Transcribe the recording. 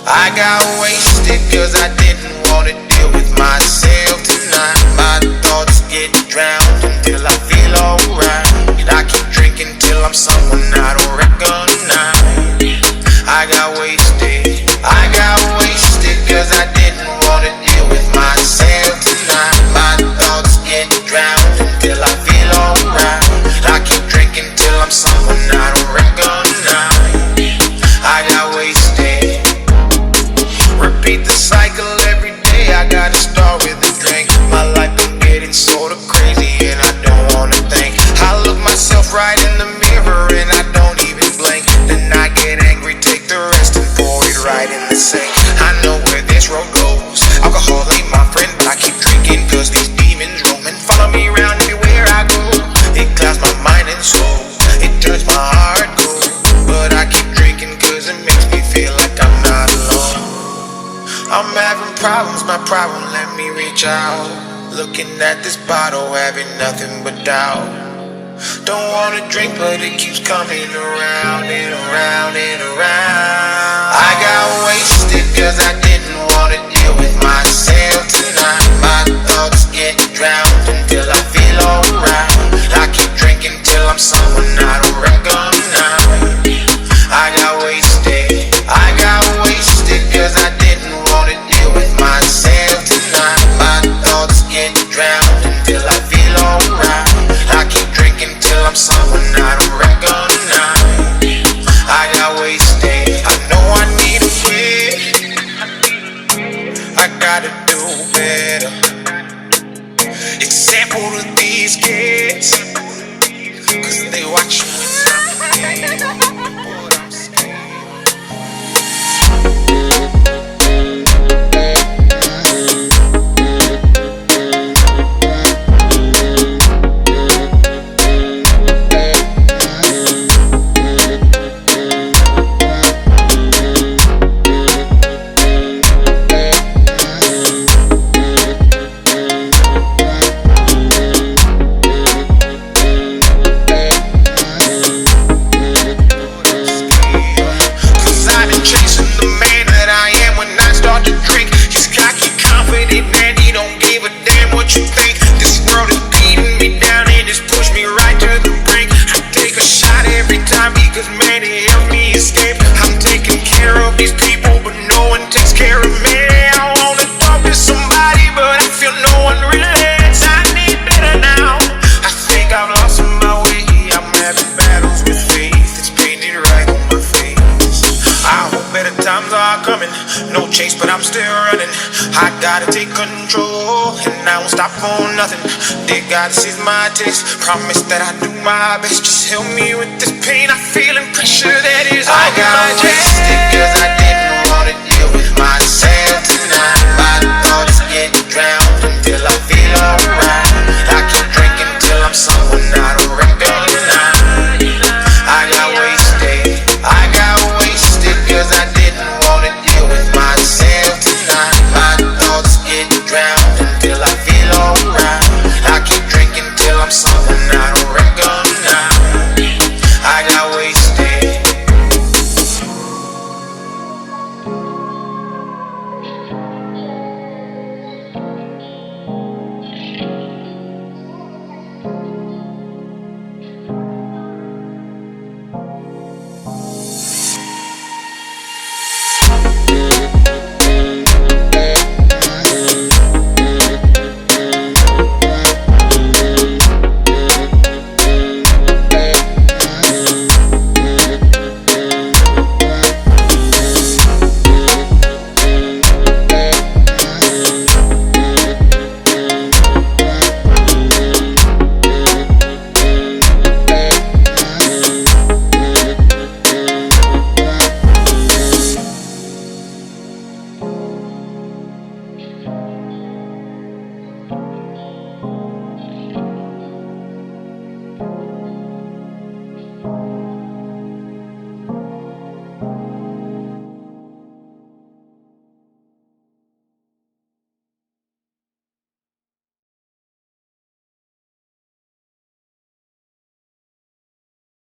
I got wasted cause I didn't wanna deal with myself tonight. My thoughts get drowned until I feel alright. And I keep drinking till I'm someone I don't recognize. I got wasted cause I didn't wanna deal with myself tonight. My thoughts get drowned until I feel alright. I keep drinking till I'm someone I don't recognize. I got wasted. Repeat the cycle every day. I gotta start with a drink. My life been getting sorta crazy and I don't wanna think. I look myself right in the mirror and I don't even blink. Then I get angry, take the rest and pour it right in the sink. I know where this road goes. Alcohol ain't my friend, but I keep drinking cause these demons roam and follow me around everywhere I go. It clouds my mind and soul, it turns my heart cold. But I keep drinking cause it makes me feel like I'm not alone. I'm having problems, my problem, let me reach out. Looking at this bottle, having nothing but doubt. Don't wanna drink, but it keeps coming around and around and around. I got wasted cause I didn't wanna deal with myself tonight. My thoughts get drowned until I feel alright. I keep drinking till I'm someone I don't recognize. I got wasted cause I didn't wanna deal with myself tonight. My thoughts get drowned until I feel alright. I keep drinking till I'm someone I don't recognize. I got wasted. I know I need a quit. I gotta do better. Example to these kids, cause they watch me when I'm dead. But I'm scared. But I'm still running. I gotta take control, and I won't stop for nothing. They gotta seize my taste. Promise that I do my best. Just help me with this pain I feel and pressure that is. I got wasted.